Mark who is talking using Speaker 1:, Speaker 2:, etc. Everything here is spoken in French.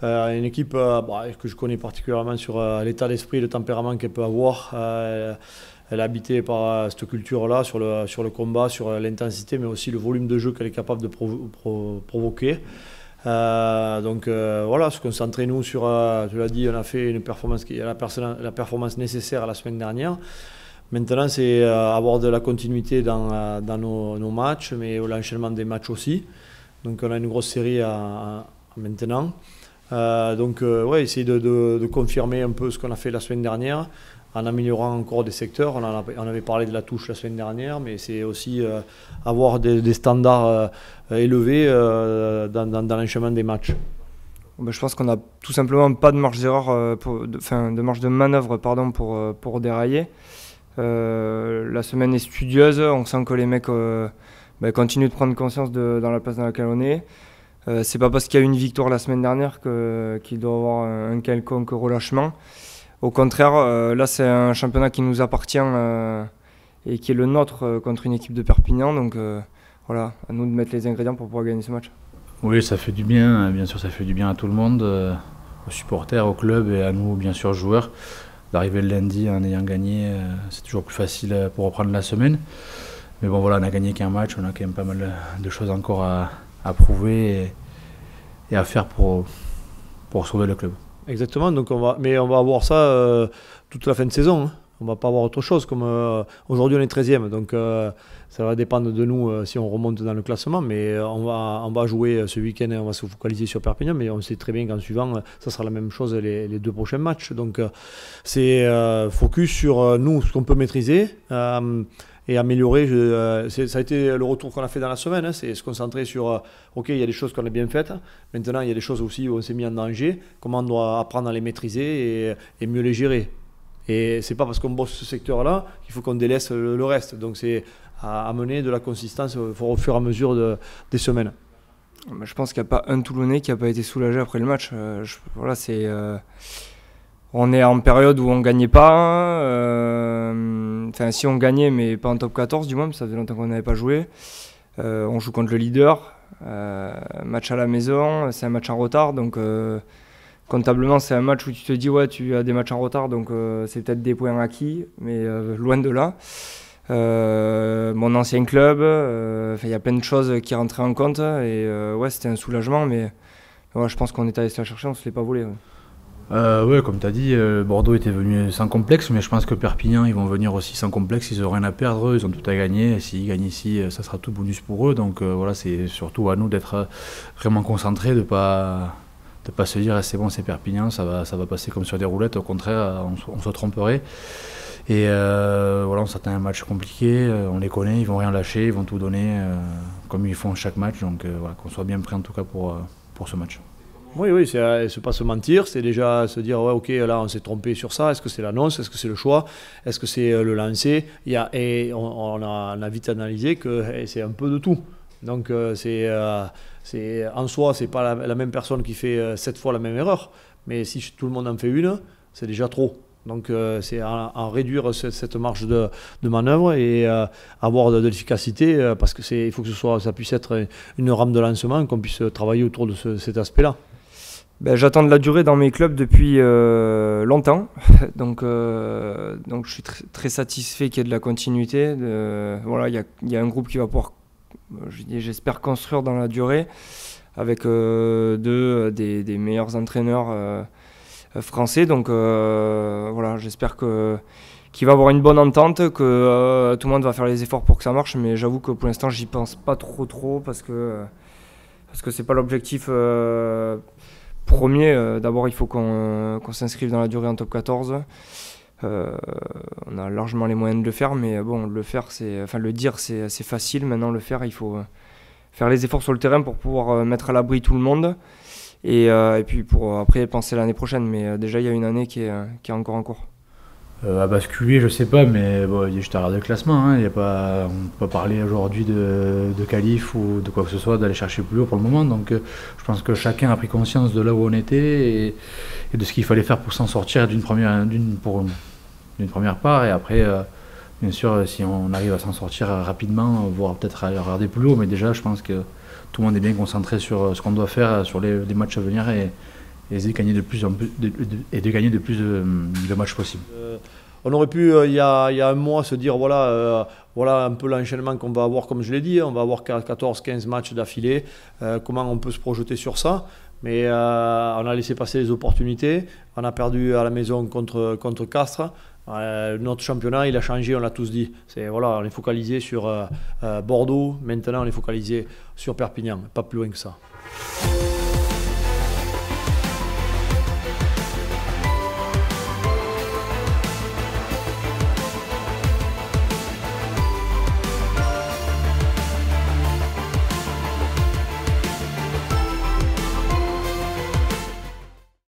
Speaker 1: Une équipe que je connais particulièrement sur l'état d'esprit, le tempérament qu'elle peut avoir. Elle est habitée par cette culture-là, sur le combat, sur l'intensité, mais aussi le volume de jeu qu'elle est capable de provoquer. Voilà, se concentrer nous sur, tu l'as dit, on a fait une performance la performance nécessaire la semaine dernière. Maintenant, c'est avoir de la continuité dans nos matchs, mais l'enchaînement des matchs aussi. Donc on a une grosse série maintenant. Essayer de confirmer un peu ce qu'on a fait la semaine dernière, en améliorant encore des secteurs. On avait parlé de la touche la semaine dernière, mais c'est aussi avoir des standards élevés dans l'enchaînement des matchs.
Speaker 2: Je pense qu'on n'a tout simplement pas de marge d'erreur, de marge de manœuvre pour dérailler. La semaine est studieuse, on sent que les mecs continuent de prendre conscience dans la place dans laquelle on est. C'est pas parce qu'il y a eu une victoire la semaine dernière qu'il doit y avoir un quelconque relâchement. Au contraire, là c'est un championnat qui nous appartient et qui est le nôtre contre une équipe de Perpignan. Donc voilà, à nous de mettre les ingrédients pour pouvoir gagner ce match.
Speaker 3: Oui, ça fait du bien, bien sûr ça fait du bien à tout le monde, aux supporters, au club et à nous bien sûr joueurs. D'arriver le lundi en ayant gagné, c'est toujours plus facile pour reprendre la semaine. Mais bon voilà, on a gagné qu'un match, on a quand même pas mal de choses encore à prouver et à faire pour sauver le club.
Speaker 1: Exactement, donc on va avoir ça toute la fin de saison. Hein. On ne va pas avoir autre chose. Comme aujourd'hui on est 13e, donc ça va dépendre de nous si on remonte dans le classement. Mais on va jouer ce week-end, on va se focaliser sur Perpignan, mais on sait très bien qu'en suivant, ça sera la même chose les 2 prochains matchs. Donc c'est focus sur nous, ce qu'on peut maîtriser. Et améliorer, ça a été le retour qu'on a fait dans la semaine, hein, c'est se concentrer sur, ok, il y a des choses qu'on a bien faites, maintenant il y a des choses aussi où on s'est mis en danger, comment on doit apprendre à les maîtriser et mieux les gérer. Et c'est pas parce qu'on bosse ce secteur-là qu'il faut qu'on délaisse le reste, donc c'est à amener de la consistance au fur et à mesure des semaines.
Speaker 2: Je pense qu'il n'y a pas un Toulonnais qui n'a pas été soulagé après le match. On est en période où on ne gagnait pas, si on gagnait mais pas en top 14 du moins, ça faisait longtemps qu'on n'avait pas joué. On joue contre le leader, match à la maison, c'est un match en retard, donc comptablement c'est un match où tu te dis ouais tu as des matchs en retard, donc c'est peut-être des points acquis, mais loin de là. Mon ancien club, il y a plein de choses qui rentraient en compte et c'était un soulagement, mais je pense qu'on est allé se la chercher, on ne se l'est pas volé.
Speaker 3: Oui, comme tu as dit, Bordeaux était venu sans complexe, mais je pense que Perpignan, ils vont venir aussi sans complexe, ils n'ont rien à perdre, ils ont tout à gagner, s'ils gagnent ici, ça sera tout bonus pour eux, donc voilà, c'est surtout à nous d'être vraiment concentrés, de pas se dire c'est bon, c'est Perpignan, ça va passer comme sur des roulettes, au contraire, on se tromperait. Et voilà, on s'attend à un match compliqué, on les connaît, ils vont rien lâcher, ils vont tout donner comme ils font chaque match, donc voilà, qu'on soit bien prêt en tout cas pour ce match.
Speaker 1: Oui, c'est pas se mentir, c'est déjà se dire ouais, ok, là on s'est trompé sur ça, est-ce que c'est l'annonce, est-ce que c'est le choix, est-ce que c'est le lancer, on a vite analysé que c'est un peu de tout. Donc en soi, c'est pas la même personne qui fait 7 fois la même erreur, mais si tout le monde en fait une, c'est déjà trop. Donc c'est en réduire cette marge de manœuvre et avoir de l'efficacité, parce que il faut que ça puisse être une rame de lancement, qu'on puisse travailler autour de cet aspect-là.
Speaker 2: J'attends de la durée dans mes clubs depuis longtemps, donc je suis très satisfait qu'il y ait de la continuité. Voilà, il y a un groupe qui va pouvoir, j'espère, construire dans la durée avec des meilleurs entraîneurs français. Donc voilà, j'espère qu'il va y avoir une bonne entente, que tout le monde va faire les efforts pour que ça marche, mais j'avoue que pour l'instant j'y pense pas trop parce que c'est pas l'objectif premier. D'abord il faut qu'on s'inscrive dans la durée en top 14. On a largement les moyens de le faire, mais bon, le dire c'est facile. Maintenant le faire, il faut faire les efforts sur le terrain pour pouvoir mettre à l'abri tout le monde et puis pour après penser l'année prochaine. Mais déjà il y a une année qui est encore en cours.
Speaker 3: À basculer, je sais pas, mais bon, il y a juste à regarder le classement. Hein. On ne peut pas parler aujourd'hui de qualif ou de quoi que ce soit, d'aller chercher plus haut pour le moment. Donc je pense que chacun a pris conscience de là où on était et de ce qu'il fallait faire pour s'en sortir d'une première part. Et après, bien sûr, si on arrive à s'en sortir rapidement, voire peut-être à regarder plus haut, mais déjà je pense que tout le monde est bien concentré sur ce qu'on doit faire sur les matchs à venir et et essayer de gagner de plus en plus, de gagner de plus de matchs possibles.
Speaker 1: On aurait pu, il y a un mois, se dire voilà un peu l'enchaînement qu'on va avoir, comme je l'ai dit, on va avoir 14-15 matchs d'affilée, comment on peut se projeter sur ça. Mais on a laissé passer les opportunités, on a perdu à la maison contre Castres. Notre championnat, il a changé, on l'a tous dit. On est focalisé sur Bordeaux, maintenant on est focalisé sur Perpignan, pas plus loin que ça.